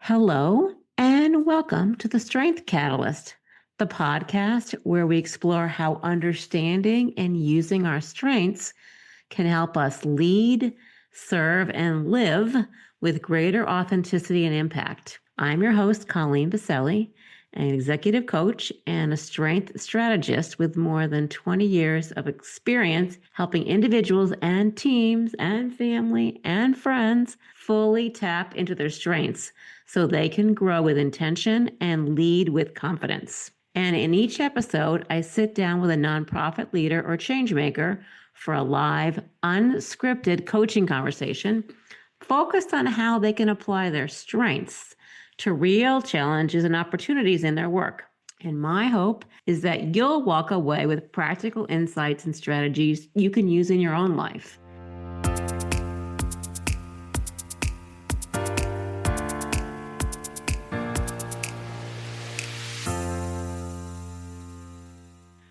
Hello, and welcome to the Strength Catalyst, the podcast where we explore how understanding and using our strengths can help us lead, serve, and live with greater authenticity and impact. I'm your host, Colleen Boselli, an executive coach and a strength strategist with more than 20 years of experience helping individuals and teams and family and friends fully tap into their strengths so they can grow with intention and lead with confidence. And in each episode, I sit down with a nonprofit leader or change maker for a live, unscripted coaching conversation focused on how they can apply their strengths to real challenges and opportunities in their work. And my hope is that you'll walk away with practical insights and strategies you can use in your own life.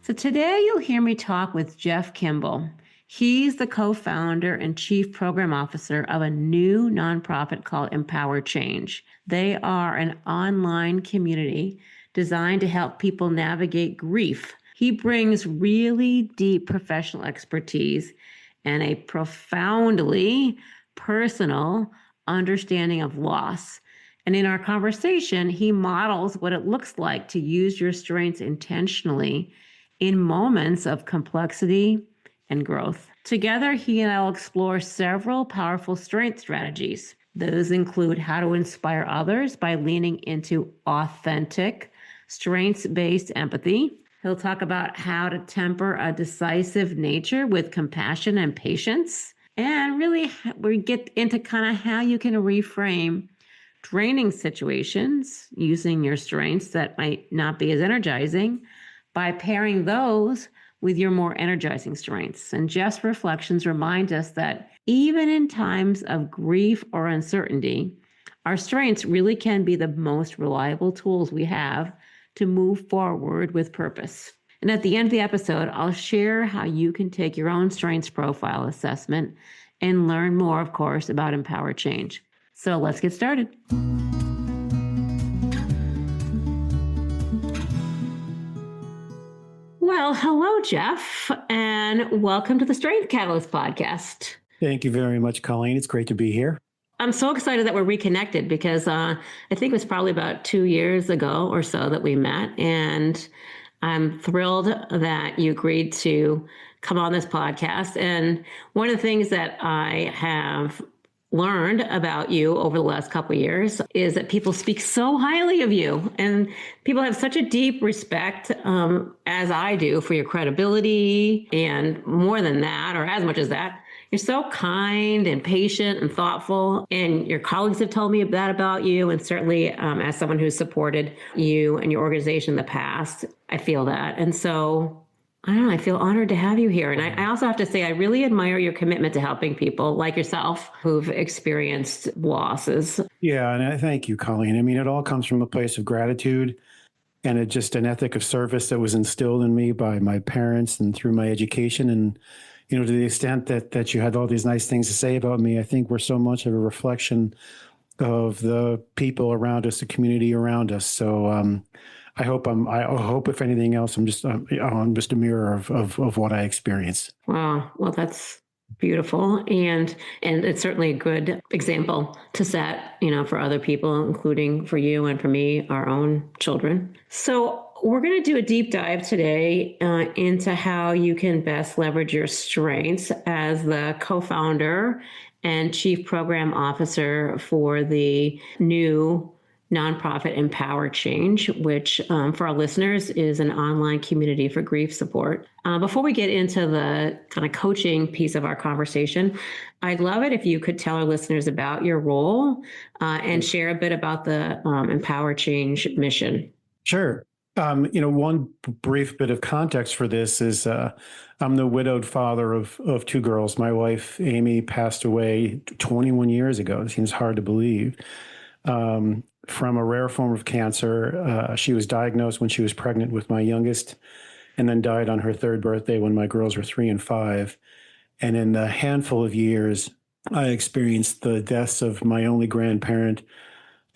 So today you'll hear me talk with Jeff Kimball. He's the co-founder and chief program officer of a new nonprofit called Empower Change. They are an online community designed to help people navigate grief. He brings really deep professional expertise and a profoundly personal understanding of loss. And in our conversation, he models what it looks like to use your strengths intentionally in moments of complexity and growth. Together, he and I will explore several powerful strength strategies. Those include how to inspire others by leaning into authentic, strengths-based empathy. He'll talk about how to temper a decisive nature with compassion and patience. And really, we get into kind of how you can reframe draining situations using your strengths that might not be as energizing by pairing those with your more energizing strengths. And Jeff's reflections remind us that even in times of grief or uncertainty, our strengths really can be the most reliable tools we have to move forward with purpose. And at the end of the episode, I'll share how you can take your own strengths profile assessment and learn more, of course, about Empower Change. So let's get started. Well, hello, Jeff, and welcome to the Strength Catalyst podcast. Thank you very much, Colleen. It's great to be here. I'm so excited that we're reconnected because I think it was probably about 2 years ago or so that we met, and I'm thrilled that you agreed to come on this podcast. And one of the things that I have learned about you over the last couple of years is that people speak so highly of you, and people have such a deep respect, as I do, for your credibility, and more than that, or as much as that, you're so kind and patient and thoughtful, and your colleagues have told me that about you, and certainly as someone who's supported you and your organization in the past, I feel that. And so I don't know, I feel honored to have you here. And I also have to say, I really admire your commitment to helping people like yourself who've experienced losses. Yeah, and I thank you, Colleen. I mean, it all comes from a place of gratitude and just an ethic of service that was instilled in me by my parents and through my education. And, to the extent that you had all these nice things to say about me, I think we're so much of a reflection of the people around us, the community around us. So, I hope if anything else, I'm just a mirror of what I experienced. Wow. Well, that's beautiful. And it's certainly a good example to set, for other people, including for you and for me, our own children. So we're going to do a deep dive today into how you can best leverage your strengths as the co-founder and chief program officer for the new nonprofit Empower Change, which for our listeners is an online community for grief support. Before we get into the kind of coaching piece of our conversation, I'd love it if you could tell our listeners about your role and share a bit about the Empower Change mission. Sure. One brief bit of context for this is I'm the widowed father of 2 girls. My wife, Amy, passed away 21 years ago. It seems hard to believe. From a rare form of cancer. She was diagnosed when she was pregnant with my youngest and then died on her 3rd birthday when my girls were 3 and 5. And in the handful of years, I experienced the deaths of my only grandparent,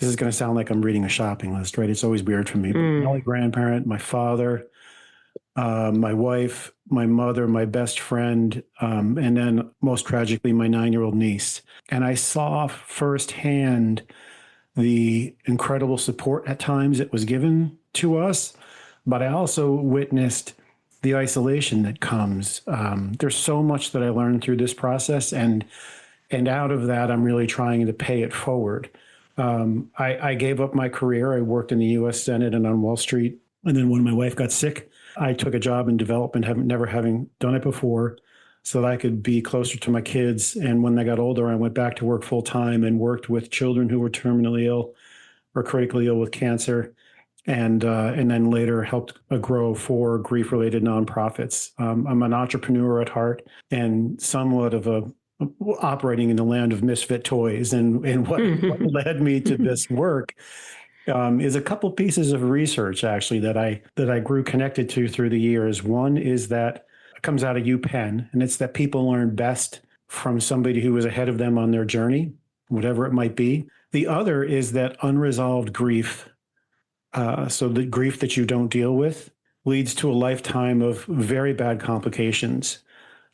this is going to sound like I'm reading a shopping list, right? It's always weird for me. But my only grandparent, my father, my wife, my mother, my best friend, and then most tragically, my 9-year-old niece. And I saw firsthand the incredible support at times that was given to us, but I also witnessed the isolation that comes. There's so much that I learned through this process, and out of that, I'm really trying to pay it forward. I gave up my career. I worked in the U.S. Senate and on Wall Street, and then when my wife got sick, I took a job in development, never having done it before, so that I could be closer to my kids. And when they got older, I went back to work full time and worked with children who were terminally ill or critically ill with cancer, and then later helped grow 4 grief-related nonprofits. I'm an entrepreneur at heart and somewhat of a operating in the land of misfit toys. And what led me to this work is a couple pieces of research actually that I grew connected to through the years. One is that it comes out of UPenn, and it's that people learn best from somebody who was ahead of them on their journey, whatever it might be. The other is that unresolved grief, so the grief that you don't deal with, leads to a lifetime of very bad complications,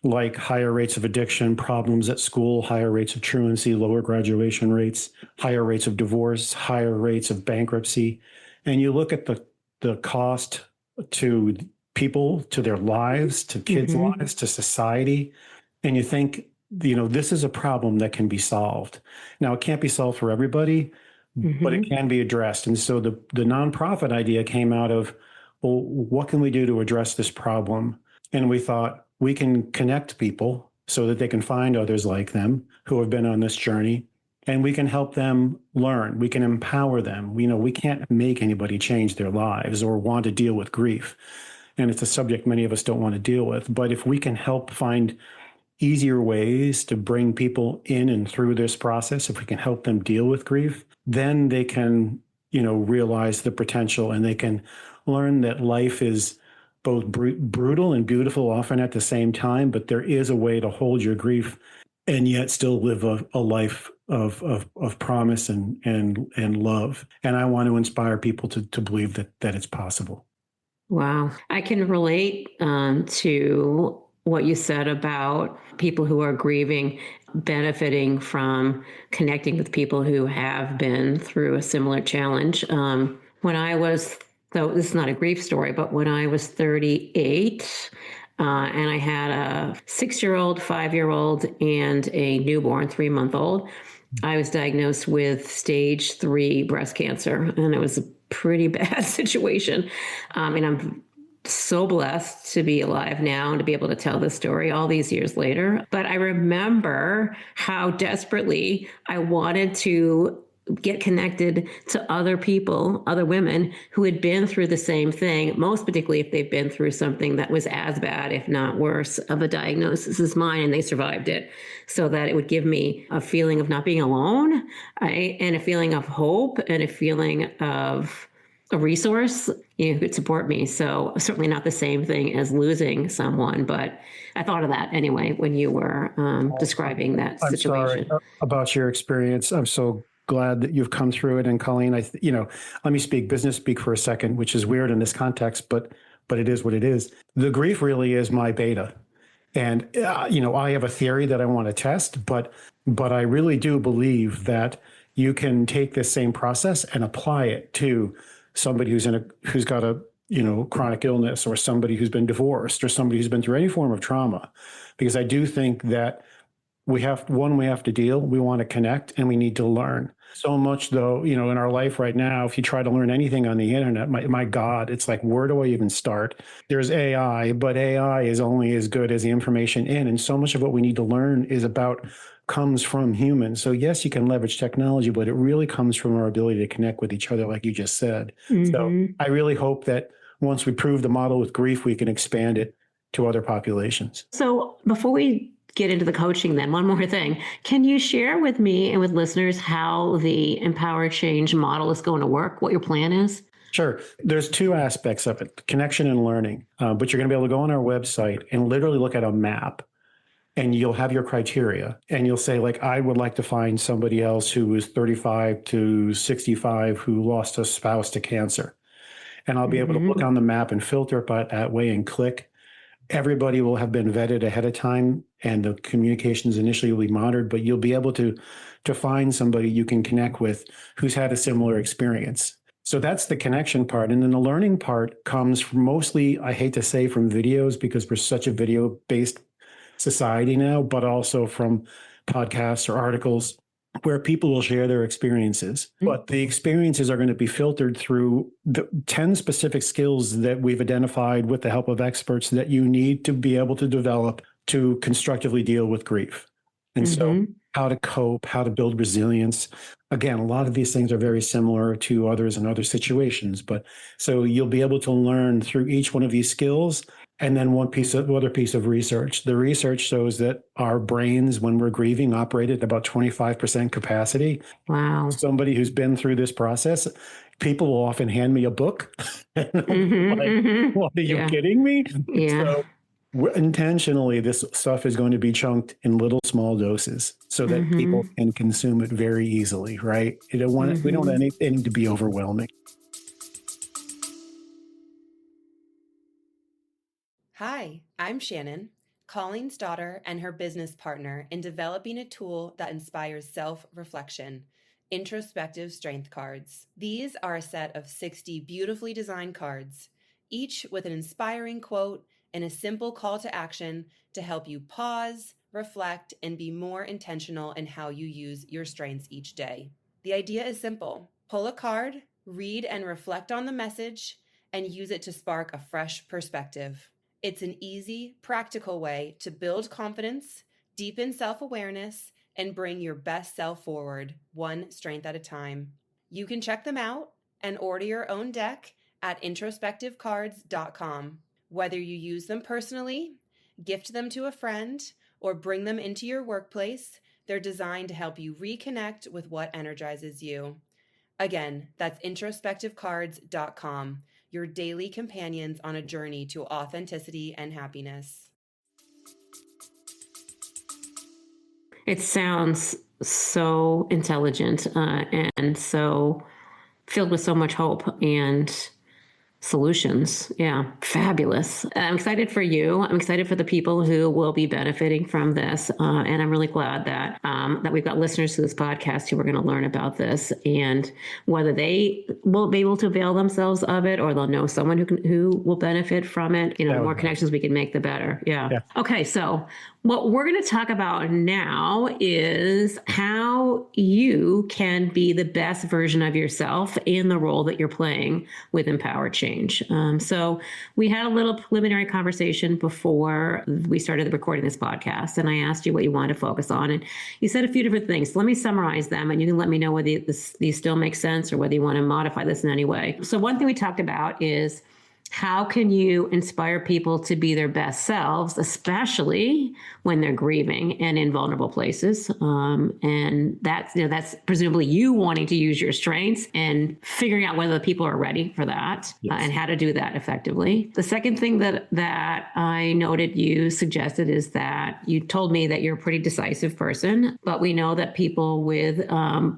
like higher rates of addiction, problems at school, higher rates of truancy, lower graduation rates, higher rates of divorce, higher rates of bankruptcy. And you look at the cost to people, to their lives, to kids' lives, to society, and you think, this is a problem that can be solved. Now, it can't be solved for everybody, but it can be addressed. And so the nonprofit idea came out of, well, what can we do to address this problem? And we thought, we can connect people so that they can find others like them who have been on this journey, and we can help them learn. We can empower them. We can't make anybody change their lives or want to deal with grief. And it's a subject many of us don't want to deal with. But if we can help find easier ways to bring people in and through this process, if we can help them deal with grief, then they can, realize the potential, and they can learn that life is both brutal and beautiful often at the same time, but there is a way to hold your grief and yet still live a life of promise and love. And I want to inspire people to believe that it's possible. Wow. I can relate to what you said about people who are grieving, benefiting from connecting with people who have been through a similar challenge. When I was, though this is not a grief story, but when I was 38, and I had a 6-year-old, 5-year-old, and a newborn 3-month-old, I was diagnosed with stage 3 breast cancer, and it was a pretty bad situation. And I'm so blessed to be alive now and to be able to tell this story all these years later. But I remember how desperately I wanted to get connected to other people, other women who had been through the same thing, most particularly if they've been through something that was as bad, if not worse, of a diagnosis as mine, and they survived it, so that it would give me a feeling of not being alone, right? And a feeling of hope and a feeling of a resource, who could support me. So certainly not the same thing as losing someone, but I thought of that anyway when you were describing that situation. Sorry about your experience. I'm so glad that you've come through it. And Colleen, let me speak business speak for a second, which is weird in this context, but it is what it is. The grief really is my beta. And, I have a theory that I want to test, but I really do believe that you can take this same process and apply it to somebody who's got a chronic illness, or somebody who's been divorced, or somebody who's been through any form of trauma. Because I do think that we have to deal, we want to connect, and we need to learn. So much, though, in our life right now, if you try to learn anything on the internet, my God, it's like, where do I even start? There's AI, but AI is only as good as the information in. And so much of what we need to learn comes from humans. So yes, you can leverage technology, but it really comes from our ability to connect with each other, like you just said. So I really hope that once we prove the model with grief, we can expand it to other populations. So before we get into the coaching, then one more thing. Can you share with me and with listeners how the Empower Change model is going to work, what your plan is? Sure. There's 2 aspects of it, connection and learning. But you're going to be able to go on our website and literally look at a map and you'll have your criteria, and you'll say, like, I would like to find somebody else who is 35 to 65 who lost a spouse to cancer. And I'll be able to look on the map and filter it by that way and click. Everybody will have been vetted ahead of time, and the communications initially will be monitored, but you'll be able to find somebody you can connect with who's had a similar experience. So that's the connection part. And then the learning part comes from mostly, I hate to say, from videos, because we're such a video-based society now, but also from podcasts or articles where people will share their experiences. But the experiences are going to be filtered through the 10 specific skills that we've identified with the help of experts that you need to be able to develop to constructively deal with grief. And so how to cope, how to build resilience. Again, a lot of these things are very similar to others in other situations, but so you'll be able to learn through each one of these skills. And then other piece of research. The research shows that our brains, when we're grieving, operate at about 25% capacity. Wow. Somebody who's been through this process, people will often hand me a book. And what are you kidding me? Yeah. So intentionally, this stuff is going to be chunked in little small doses so that people can consume it very easily, right? We don't want anything to be overwhelming. Hi, I'm Shannon, Colleen's daughter and her business partner in developing a tool that inspires self-reflection, introspective strength cards. These are a set of 60 beautifully designed cards, each with an inspiring quote and a simple call to action to help you pause, reflect, and be more intentional in how you use your strengths each day. The idea is simple. Pull a card, read and reflect on the message, and use it to spark a fresh perspective. It's an easy, practical way to build confidence, deepen self-awareness, and bring your best self forward, one strength at a time. You can check them out and order your own deck at introspectivecards.com. Whether you use them personally, gift them to a friend, or bring them into your workplace, they're designed to help you reconnect with what energizes you. Again, that's introspectivecards.com. Your daily companions on a journey to authenticity and happiness. It sounds so intelligent and so filled with so much hope and solutions. Yeah, fabulous. I'm excited for you. I'm excited for the people who will be benefiting from this. And I'm really glad that that we've got listeners to this podcast who are going to learn about this, and whether they will be able to avail themselves of it or they'll know someone who will benefit from it. The more connections we can make, the better. Yeah. Okay. So what we're going to talk about now is how you can be the best version of yourself in the role that you're playing with Empower Change. So we had a little preliminary conversation before we started recording this podcast, and I asked you what you wanted to focus on, and you said a few different things. So let me summarize them, and you can let me know whether these still make sense or whether you want to modify this in any way. So one thing we talked about is how can you inspire people to be their best selves, especially when they're grieving and in vulnerable places? And that's presumably you wanting to use your strengths and figuring out whether the people are ready for that. Yes. And how to do that effectively. The second thing that I noted you suggested is that you told me that you're a pretty decisive person, but we know that people with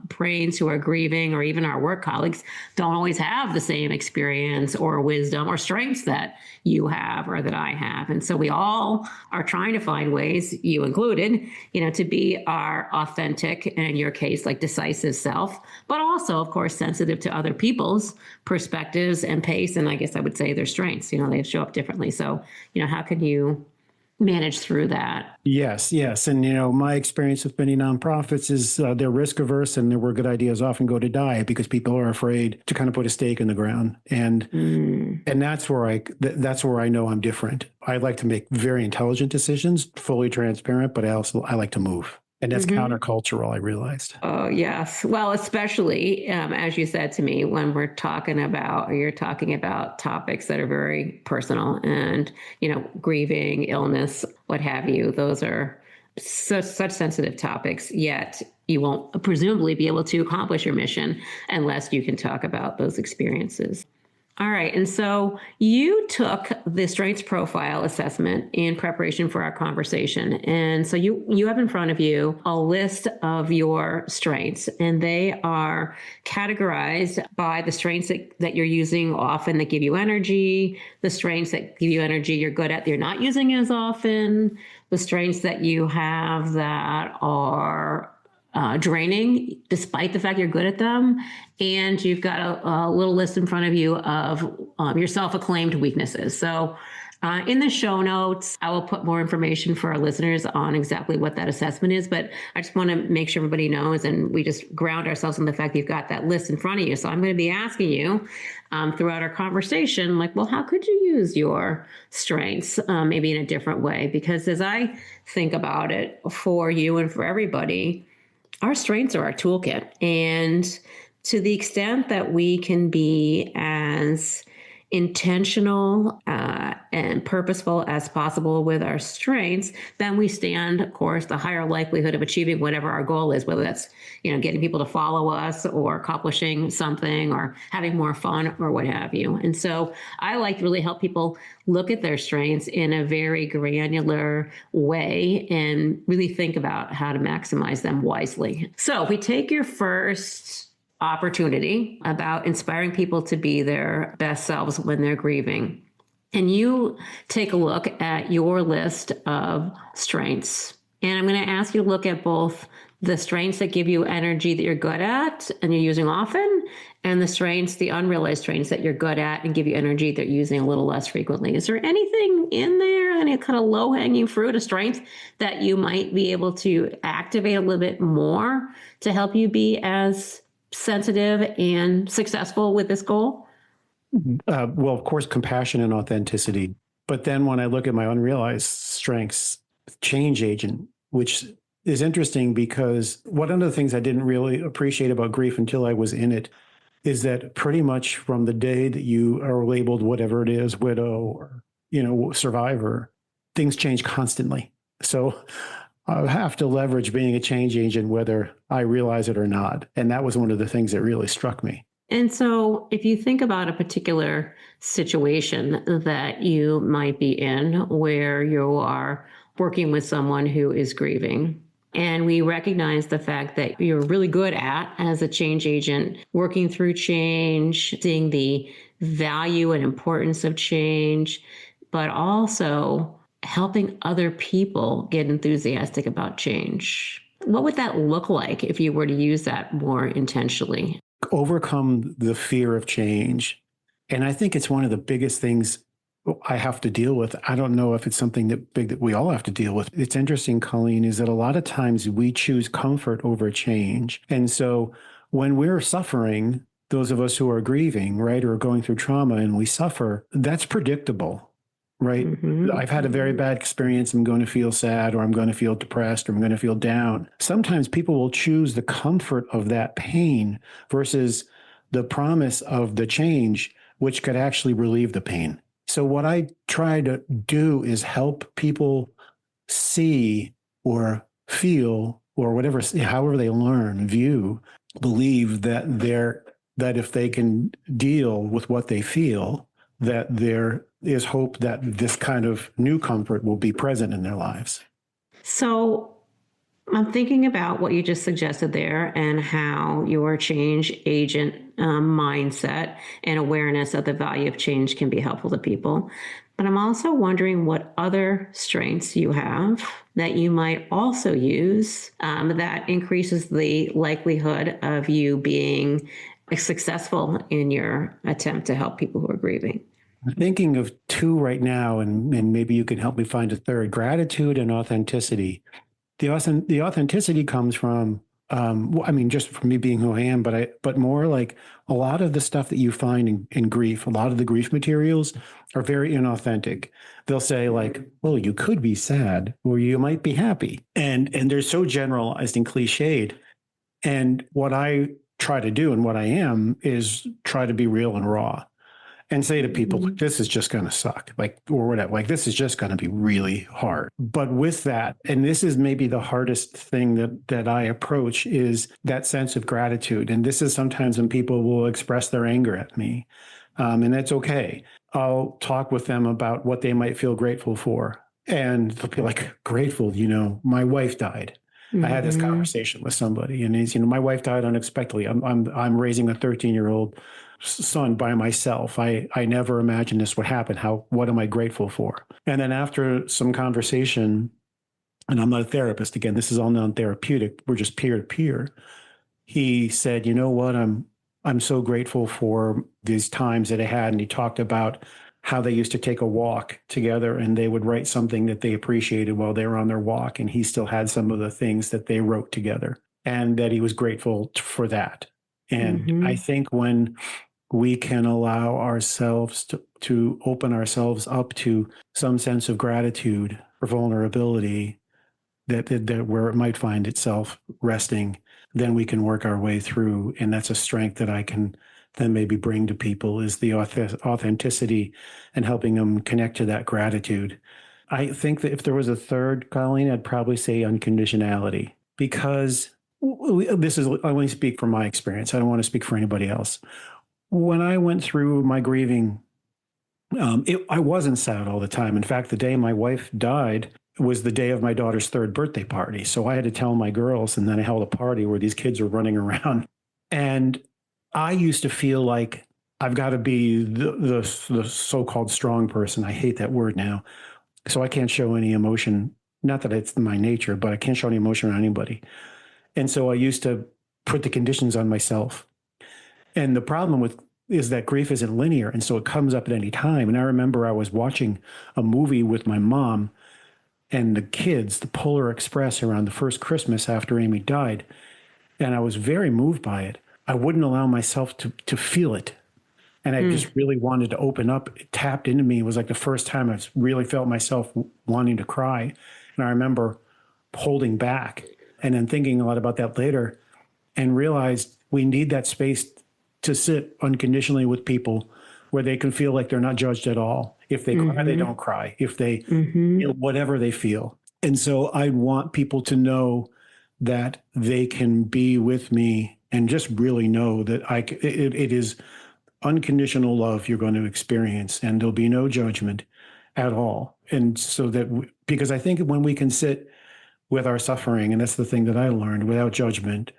brains who are grieving, or even our work colleagues, don't always have the same experience or wisdom or strengths that you have or that I have. And so we all are trying to find ways, you included, to be our authentic, and in your case, like decisive self, but also, of course, sensitive to other people's perspectives and pace. And I guess I would say their strengths, they show up differently. So, how can you manage through that? Yes. And, my experience with many nonprofits is they're risk averse, and where good ideas often go to die because people are afraid to kind of put a stake in the ground. And that's where I know I'm different. I like to make very intelligent decisions, fully transparent, but I like to move. And that's countercultural, I realized. Oh, yes. Well, especially, as you said to me, when you're talking about topics that are very personal and, grieving, illness, what have you. Those are such sensitive topics, yet you won't presumably be able to accomplish your mission unless you can talk about those experiences. All right. And so you took the strengths profile assessment in preparation for our conversation. And so you have in front of you a list of your strengths, and they are categorized by the strengths that you're using often that give you energy, the strengths that give you energy you're good at that you're not using as often, the strengths that you have that are draining, despite the fact you're good at them. And you've got a little list in front of you of your self-acclaimed weaknesses. So in the show notes, I will put more information for our listeners on exactly what that assessment is. But I just want to make sure everybody knows, and we just ground ourselves on the fact that you've got that list in front of you. So I'm going to be asking you throughout our conversation, like, well, how could you use your strengths maybe in a different way? Because as I think about it for you and for everybody, our strengths are our toolkit. And to the extent that we can be as intentional and purposeful as possible with our strengths, then we stand, of course, the higher likelihood of achieving whatever our goal is, whether that's, getting people to follow us or accomplishing something or having more fun or what have you. And so I like to really help people look at their strengths in a very granular way and really think about how to maximize them wisely. So if we take your first opportunity about inspiring people to be their best selves when they're grieving, and you take a look at your list of strengths, and I'm going to ask you to look at both the strengths that give you energy that you're good at and you're using often, and the strengths, the unrealized strengths that you're good at and give you energy that you're using a little less frequently. Is there anything in there, any kind of low-hanging fruit, a strength that you might be able to activate a little bit more to help you be as sensitive and successful with this goal? Well, of course, compassion and authenticity. But then when I look at my unrealized strengths, change agent, which is interesting because one of the things I didn't really appreciate about grief until I was in it is that pretty much from the day that you are labeled whatever it is, widow or, survivor, things change constantly. So I have to leverage being a change agent, whether I realize it or not. And that was one of the things that really struck me. And so if you think about a particular situation that you might be in where you are working with someone who is grieving, and we recognize the fact that you're really good at, as a change agent, working through change, seeing the value and importance of change, but also helping other people get enthusiastic about change. What would that look like if you were to use that more intentionally? Overcome the fear of change. And I think it's one of the biggest things I have to deal with. I don't know if it's something that big that we all have to deal with. It's interesting, Colleen, is that a lot of times we choose comfort over change. And so when we're suffering, those of us who are grieving, right, or going through trauma and we suffer, that's predictable, right? Mm-hmm. I've had a very bad experience. I'm going to feel sad, or I'm going to feel depressed, or I'm going to feel down. Sometimes people will choose the comfort of that pain versus the promise of the change, which could actually relieve the pain. So what I try to do is help people see or feel, or whatever, however they learn, view, believe that if they can deal with what they feel, that there is hope that this kind of new comfort will be present in their lives. So I'm thinking about what you just suggested there and how your change agent mindset and awareness of the value of change can be helpful to people. But I'm also wondering what other strengths you have that you might also use that increases the likelihood of you being successful in your attempt to help people who are grieving. I'm thinking of two right now, and maybe you can help me find a third: gratitude and authenticity. The authenticity comes from, just from me being who I am, but more like a lot of the stuff that you find in grief, a lot of the grief materials are very inauthentic. They'll say like, well, you could be sad or you might be happy. And they're so generalized and cliched. And what I try to do and what I am is try to be real and raw. And say to people, this is just going to suck, or whatever, this is just going to be really hard. But with that, and this is maybe the hardest thing that I approach, is that sense of gratitude. And this is sometimes when people will express their anger at me. And that's okay. I'll talk with them about what they might feel grateful for. And they'll be like, grateful, my wife died. I had this conversation with somebody, and he's, my wife died unexpectedly. I'm raising a 13-year-old son by myself. I never imagined this would happen. What am I grateful for? And then after some conversation, and I'm not a therapist, again, this is all non-therapeutic, we're just peer to peer. He said, you know what, I'm so grateful for these times that I had. And he talked about how they used to take a walk together and they would write something that they appreciated while they were on their walk. And he still had some of the things that they wrote together, and that he was grateful for that. And I think when we can allow ourselves to open ourselves up to some sense of gratitude or vulnerability, that where it might find itself resting, then we can work our way through. And that's a strength that I can then maybe bring to people, is the authenticity and helping them connect to that gratitude. I think that if there was a third, Colleen, I'd probably say unconditionality, because I only speak from my experience. I don't want to speak for anybody else. When I went through my grieving, I wasn't sad all the time. In fact, the day my wife died was the day of my daughter's third birthday party. So I had to tell my girls, and then I held a party where these kids were running around. And I used to feel like I've got to be the so-called strong person. I hate that word now. So I can't show any emotion. Not that it's my nature, but I can't show any emotion on anybody. And so I used to put the conditions on myself. And the problem is that grief isn't linear. And so it comes up at any time. And I remember I was watching a movie with my mom and the kids, the Polar Express, around the first Christmas after Amy died. And I was very moved by it. I wouldn't allow myself to feel it. And I just really wanted to open up. It tapped into me. It was like the first time I really felt myself wanting to cry. And I remember holding back and then thinking a lot about that later, and realized we need that space to sit unconditionally with people where they can feel like they're not judged at all. If they cry, they don't cry. If they feel whatever they feel. And so I want people to know that they can be with me and just really know that it is unconditional love you're going to experience, and there'll be no judgment at all. And so because I think when we can sit with our suffering, and that's the thing that I learned, without judgment,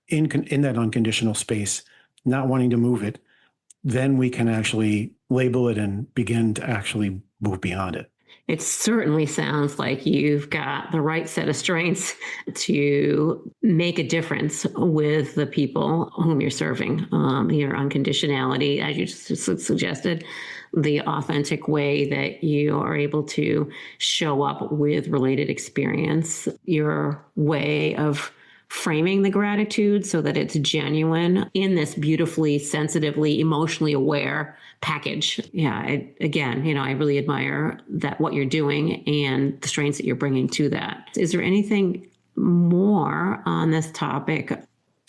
in that unconditional space, not wanting to move it, then we can actually label it and begin to actually move beyond it. It certainly sounds like you've got the right set of strengths to make a difference with the people whom you're serving. Your unconditionality, as you just suggested, the authentic way that you are able to show up with related experience, your way of framing the gratitude so that it's genuine in this beautifully, sensitively, emotionally aware package. Yeah, I really admire that, what you're doing and the strengths that you're bringing to that. Is there anything more on this topic?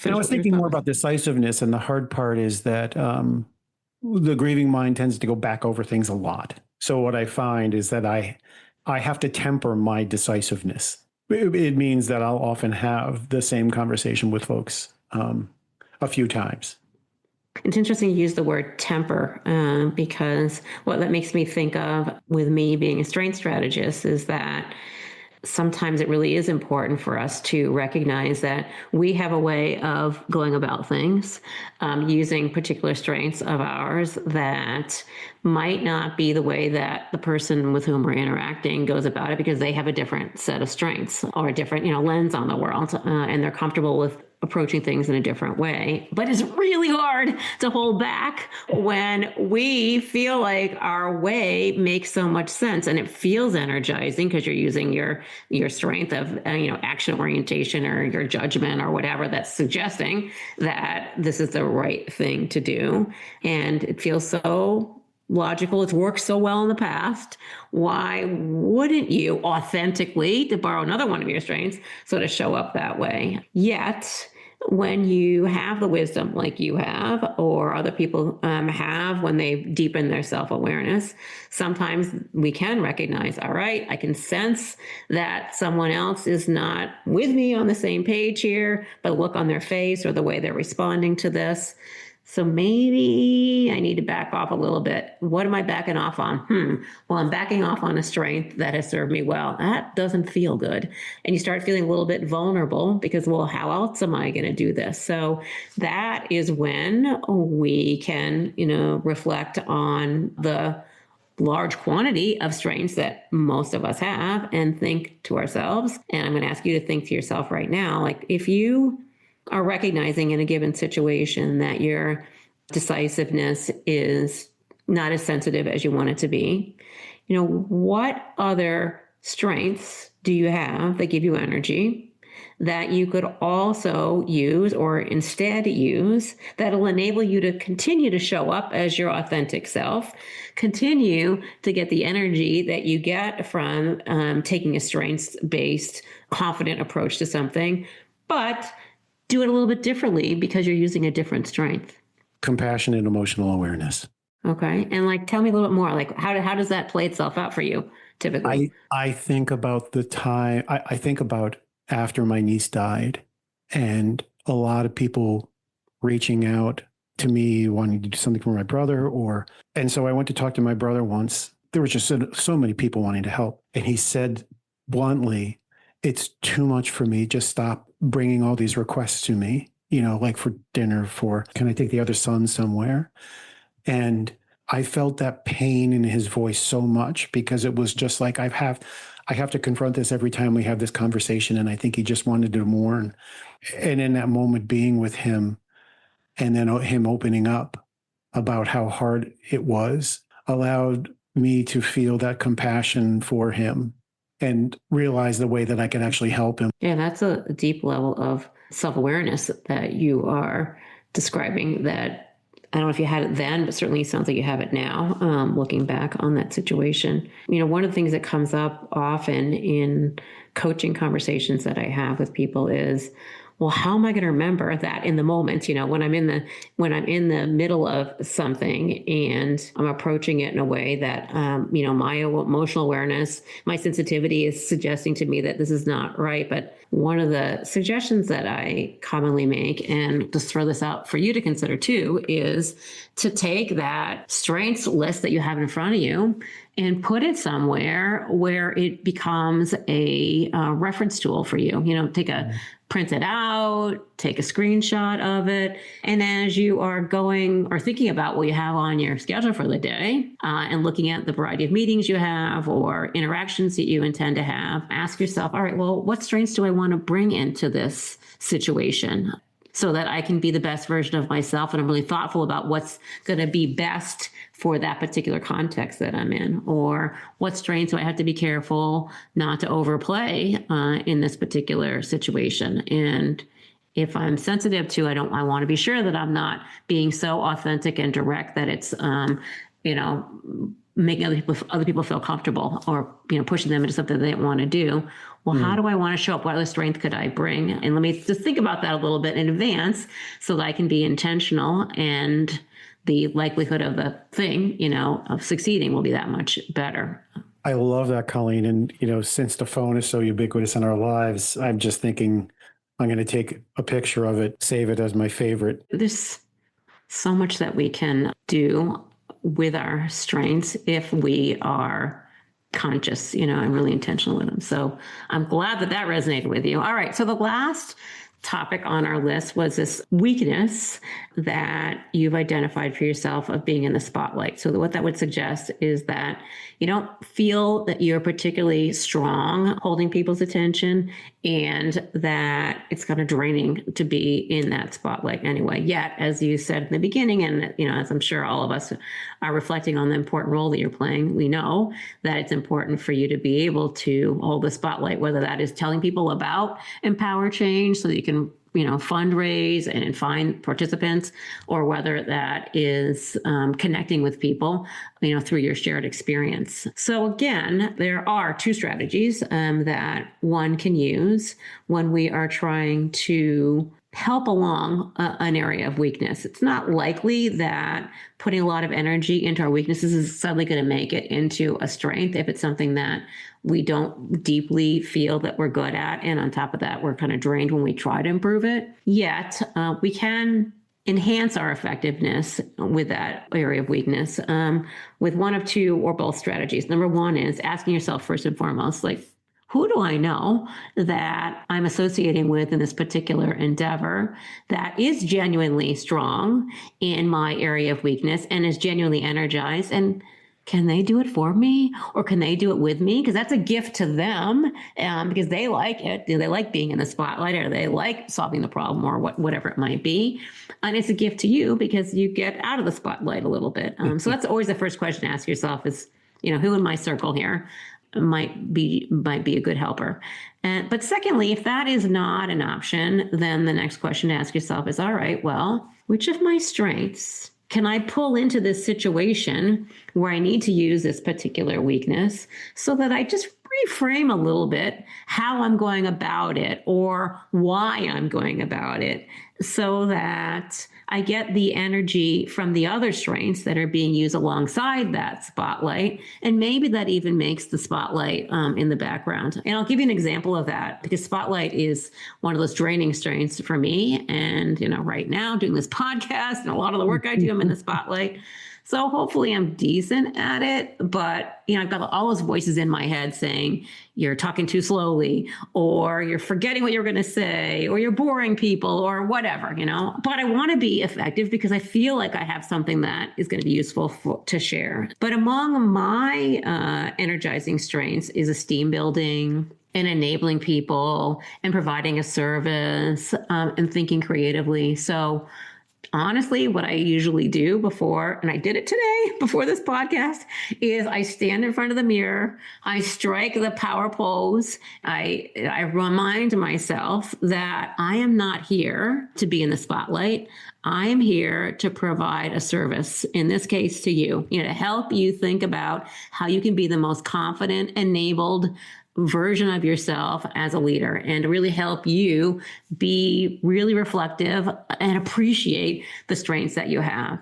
I was thinking more about decisiveness, and the hard part is that the grieving mind tends to go back over things a lot. So what I find is that I have to temper my decisiveness. It means that I'll often have the same conversation with folks a few times. It's interesting you use the word temper, because what that makes me think of, with me being a strength strategist, is that sometimes it really is important for us to recognize that we have a way of going about things, using particular strengths of ours that might not be the way that the person with whom we're interacting goes about it, because they have a different set of strengths or a different, lens on the world, and they're comfortable with approaching things in a different way. But it's really hard to hold back when we feel like our way makes so much sense, and it feels energizing because you're using your strength of action orientation or your judgment or whatever that's suggesting that this is the right thing to do, and it feels so logical. It's worked so well in the past. Why wouldn't you authentically, to borrow another one of your strengths, sort of show up that way? Yet, when you have the wisdom like you have, or other people have when they deepen their self-awareness, sometimes we can recognize, all right, I can sense that someone else is not with me on the same page here, but look on their face or the way they're responding to this So maybe I need to back off a little bit. What am I backing off on? Well, I'm backing off on a strength that has served me well. That doesn't feel good. And you start feeling a little bit vulnerable because, well, how else am I going to do this? So that is when we can, reflect on the large quantity of strengths that most of us have and think to ourselves. And I'm going to ask you to think to yourself right now, like if you are recognizing in a given situation that your decisiveness is not as sensitive as you want it to be, what other strengths do you have that give you energy that you could also use or instead use that'll enable you to continue to show up as your authentic self, continue to get the energy that you get from taking a strengths-based, confident approach to something, but do it a little bit differently because you're using a different strength. Compassion and emotional awareness. Okay. And tell me a little bit more, how does that play itself out for you typically? I think about the time, I think about after my niece died and a lot of people reaching out to me wanting to do something for my brother and so I went to talk to my brother once. There was just so many people wanting to help. And he said bluntly, it's too much for me. Just stop bringing all these requests to me, like for dinner, can I take the other son somewhere? And I felt that pain in his voice so much because it was just like I have to confront this every time we have this conversation. And I think he just wanted to mourn. And in that moment, being with him and then him opening up about how hard it was allowed me to feel that compassion for him and realize the way that I can actually help him. Yeah, that's a deep level of self-awareness that you are describing that I don't know if you had it then, but certainly it sounds like you have it now, looking back on that situation. One of the things that comes up often in coaching conversations that I have with people is, well, how am I going to remember that in the moment? When I'm in the middle of something and I'm approaching it in a way that, my emotional awareness, my sensitivity is suggesting to me that this is not right. But one of the suggestions that I commonly make, and just throw this out for you to consider too, is to take that strengths list that you have in front of you and put it somewhere where it becomes a reference tool for you. Print it out, take a screenshot of it. And as you are going or thinking about what you have on your schedule for the day and looking at the variety of meetings you have or interactions that you intend to have, ask yourself, all right, well, what strengths do I want to bring into this situation so that I can be the best version of myself? And I'm really thoughtful about what's going to be best for that particular context that I'm in, or what strengths do I have to be careful not to overplay in this particular situation. And if I'm sensitive to, I want to be sure that I'm not being so authentic and direct that it's, making other people feel comfortable or, pushing them into something they don't want to do. Well, how do I want to show up? What other strength could I bring? And let me just think about that a little bit in advance so that I can be intentional, and the likelihood of the thing, of succeeding will be that much better. I love that, Colleen. And, since the phone is so ubiquitous in our lives, I'm just thinking I'm going to take a picture of it, save it as my favorite. There's so much that we can do with our strengths if we are conscious, and really intentional with them. So I'm glad that resonated with you. All right. So the last topic on our list was this weakness that you've identified for yourself of being in the spotlight. So what that would suggest is that you don't feel that you're particularly strong holding people's attention, and that it's kind of draining to be in that spotlight anyway. Yet, as you said in the beginning, and as I'm sure all of us are reflecting on the important role that you're playing, we know that it's important for you to be able to hold the spotlight, whether that is telling people about Empower Change so that you can fundraise and find participants, or whether that is connecting with people, through your shared experience. So again, there are two strategies that one can use when we are trying to help along an area of weakness. It's not likely that putting a lot of energy into our weaknesses is suddenly going to make it into a strength if it's something that we don't deeply feel that we're good at. And on top of that, we're kind of drained when we try to improve it. Yet we can enhance our effectiveness with that area of weakness with one of two or both strategies. Number one is asking yourself first and foremost, like, who do I know that I'm associating with in this particular endeavor that is genuinely strong in my area of weakness and is genuinely energized? And can they do it for me, or can they do it with me? Because that's a gift to them, because they like it. They like being in the spotlight, or they like solving the problem, or whatever it might be. And it's a gift to you because you get out of the spotlight a little bit. So that's always the first question to ask yourself is, who in my circle here might be a good helper. But secondly, if that is not an option, then the next question to ask yourself is, all right, well, which of my strengths can I pull into this situation where I need to use this particular weakness so that I just reframe a little bit how I'm going about it or why I'm going about it, so that I get the energy from the other strengths that are being used alongside that spotlight. And maybe that even makes the spotlight in the background. And I'll give you an example of that, because spotlight is one of those draining strengths for me. And, right now doing this podcast and a lot of the work I do, I'm in the spotlight. So hopefully I'm decent at it, but I've got all those voices in my head saying you're talking too slowly, or you're forgetting what you're going to say, or you're boring people, or whatever, But I want to be effective because I feel like I have something that is going to be useful to share. But among my energizing strengths is esteem building and enabling people and providing a service and thinking creatively. So honestly, what I usually do before, and I did it today before this podcast, is I stand in front of the mirror, I strike the power pose, I remind myself that I am not here to be in the spotlight. I am here to provide a service, in this case to you, to help you think about how you can be the most confident, enabled version of yourself as a leader, and to really help you be really reflective and appreciate the strengths that you have.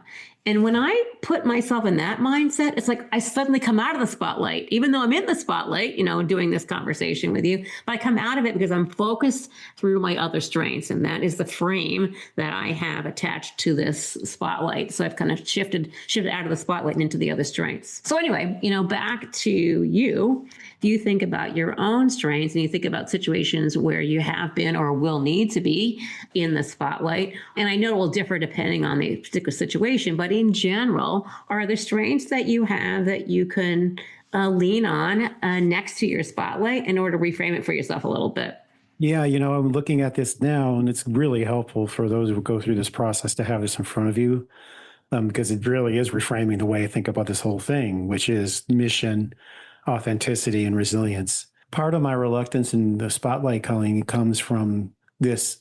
And when I put myself in that mindset, it's like I suddenly come out of the spotlight, even though I'm in the spotlight, doing this conversation with you, but I come out of it because I'm focused through my other strengths. And that is the frame that I have attached to this spotlight. So I've kind of shifted out of the spotlight and into the other strengths. So anyway, back to you. If you think about your own strengths and you think about situations where you have been or will need to be in the spotlight, and I know it will differ depending on the particular situation, but in general, are there strengths that you have that you can lean on next to your spotlight in order to reframe it for yourself a little bit? Yeah, I'm looking at this now, and it's really helpful for those who go through this process to have this in front of you, because it really is reframing the way I think about this whole thing, which is mission, authenticity, and resilience. Part of my reluctance in the spotlight, Colleen, comes from this.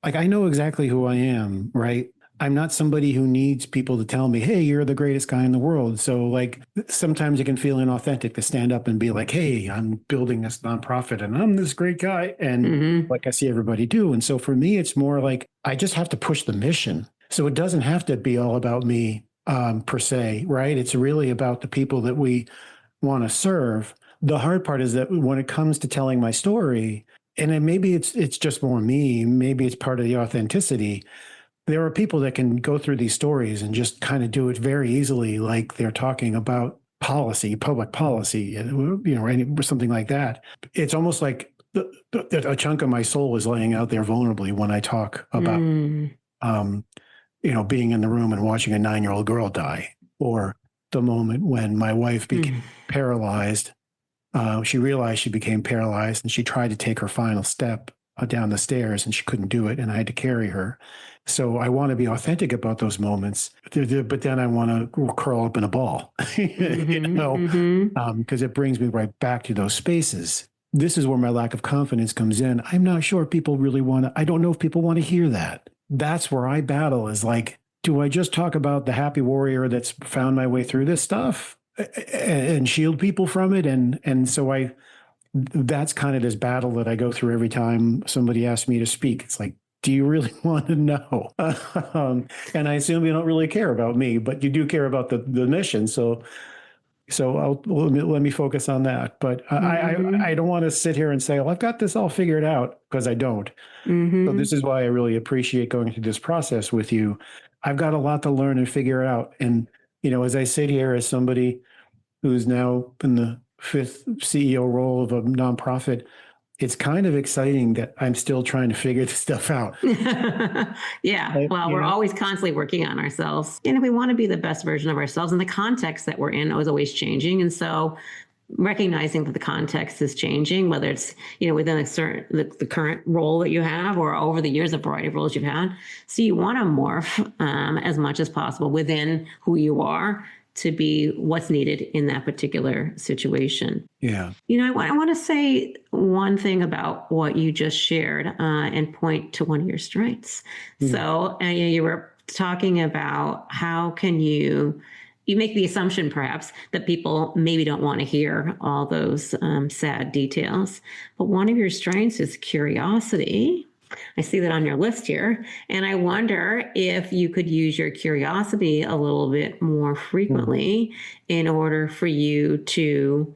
Like, I know exactly who I am, right? I'm not somebody who needs people to tell me, hey, you're the greatest guy in the world. So like sometimes it can feel inauthentic to stand up and be like, hey, I'm building this nonprofit and I'm this great guy. And like I see everybody do. And so for me, it's more like I just have to push the mission. So it doesn't have to be all about me per se, right? It's really about the people that we want to serve. The hard part is that when it comes to telling my story, and then maybe it's just more me, maybe it's part of the authenticity. There are people that can go through these stories and just kind of do it very easily, like they're talking about policy, public policy, or something like that. It's almost like a chunk of my soul is laying out there vulnerably when I talk about, being in the room and watching a 9-year-old girl die, or the moment when my wife became paralyzed. She realized she became paralyzed and she tried to take her final step down the stairs and she couldn't do it. And I had to carry her. So I want to be authentic about those moments, but then I want to curl up in a ball, because it brings me right back to those spaces. This is where my lack of confidence comes in. I'm not sure people really I don't know if people want to hear that. That's where I battle, is like, do I just talk about the happy warrior that's found my way through this stuff and shield people from it? And so that's kind of this battle that I go through every time somebody asks me to speak. It's like, do you really want to know? And I assume you don't really care about me, but you do care about the mission. So So let me focus on that. But I don't want to sit here and say, well, I've got this all figured out, because I don't. So this is why I really appreciate going through this process with you. I've got a lot to learn and figure out. And, as I sit here as somebody who's now in the fifth CEO role of a nonprofit, it's kind of exciting that I'm still trying to figure this stuff out. Yeah. Well, we're always constantly working on ourselves. And if we want to be the best version of ourselves, and the context that we're in is always changing. And so recognizing that the context is changing, whether it's, within the current role that you have, or over the years, a variety of roles you've had. So you want to morph as much as possible within who you are to be what's needed in that particular situation. Yeah. I want to say one thing about what you just shared and point to one of your strengths. So you were talking about how can you make the assumption perhaps that people maybe don't want to hear all those sad details. But one of your strengths is curiosity. I see that on your list here. And I wonder if you could use your curiosity a little bit more frequently in order for you to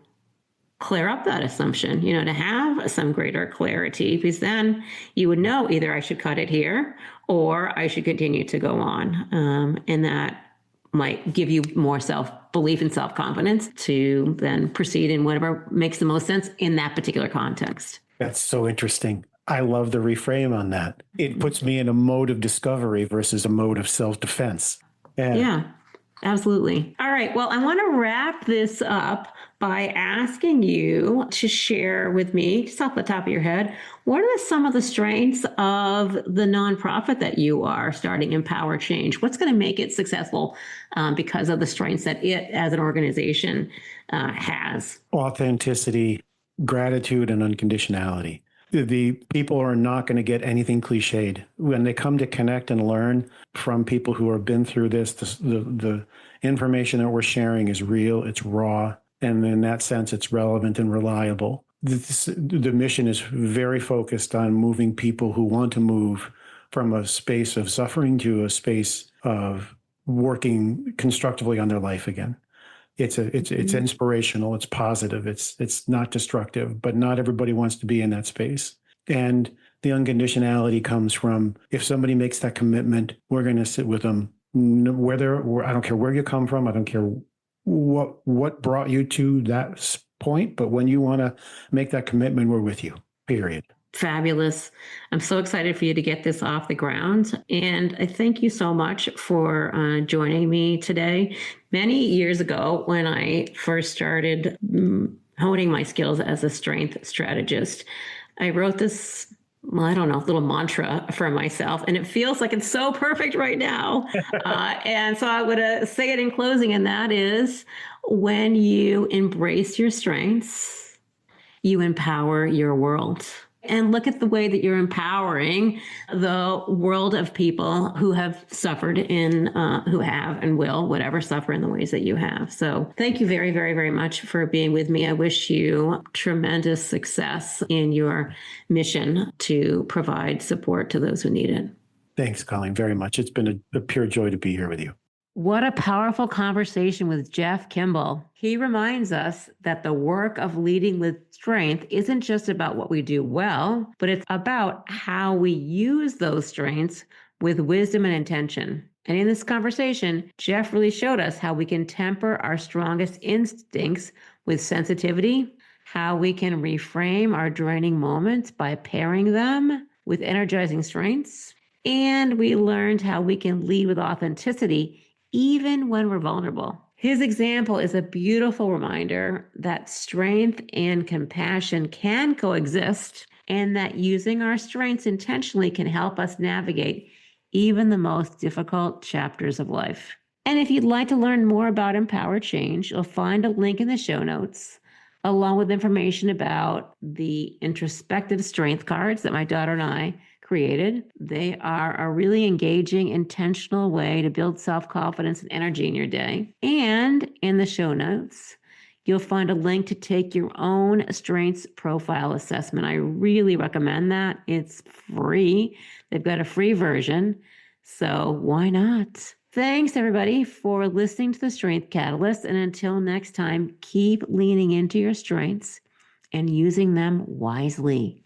clear up that assumption, to have some greater clarity, because then you would know either I should cut it here or I should continue to go on. And that might give you more self-belief and self-confidence to then proceed in whatever makes the most sense in that particular context. That's so interesting. I love the reframe on that. It puts me in a mode of discovery versus a mode of self-defense. Yeah, absolutely. All right. Well, I want to wrap this up by asking you to share with me, just off the top of your head, what are some of the strengths of the nonprofit that you are starting, Empower Change? What's going to make it successful because of the strengths that it as an organization has? Authenticity, gratitude, and unconditionality. The people are not going to get anything cliched. When they come to connect and learn from people who have been through this, the information that we're sharing is real, it's raw, and in that sense, it's relevant and reliable. The mission is very focused on moving people who want to move from a space of suffering to a space of working constructively on their life again. It's inspirational. It's positive. It's not destructive, but not everybody wants to be in that space. And the unconditionality comes from, if somebody makes that commitment, we're going to sit with them. I don't care where you come from. I don't care what brought you to that point. But when you want to make that commitment, we're with you, period. Fabulous. I'm so excited for you to get this off the ground. And I thank you so much for joining me today. Many years ago, when I first started honing my skills as a strength strategist, I wrote this, little mantra for myself. And it feels like it's so perfect right now. And so I would say it in closing, and that is, when you embrace your strengths, you empower your world. And look at the way that you're empowering the world of people who have suffered who have and will, whatever, suffer in the ways that you have. So thank you very, very, very much for being with me. I wish you tremendous success in your mission to provide support to those who need it. Thanks, Colleen, very much. It's been a pure joy to be here with you. What a powerful conversation with Jeff Kimball. He reminds us that the work of leading with strength isn't just about what we do well, but it's about how we use those strengths with wisdom and intention. And in this conversation, Jeff really showed us how we can temper our strongest instincts with sensitivity, how we can reframe our draining moments by pairing them with energizing strengths, and we learned how we can lead with authenticity even when we're vulnerable. His example is a beautiful reminder that strength and compassion can coexist, and that using our strengths intentionally can help us navigate even the most difficult chapters of life. And if you'd like to learn more about Empower Change, you'll find a link in the show notes, along with information about the introspective strength cards that my daughter and I created. They are a really engaging, intentional way to build self-confidence and energy in your day. And in the show notes, you'll find a link to take your own strengths profile assessment. I really recommend that. It's free. They've got a free version. So why not? Thanks, everybody, for listening to the Strength Catalyst. And until next time, keep leaning into your strengths and using them wisely.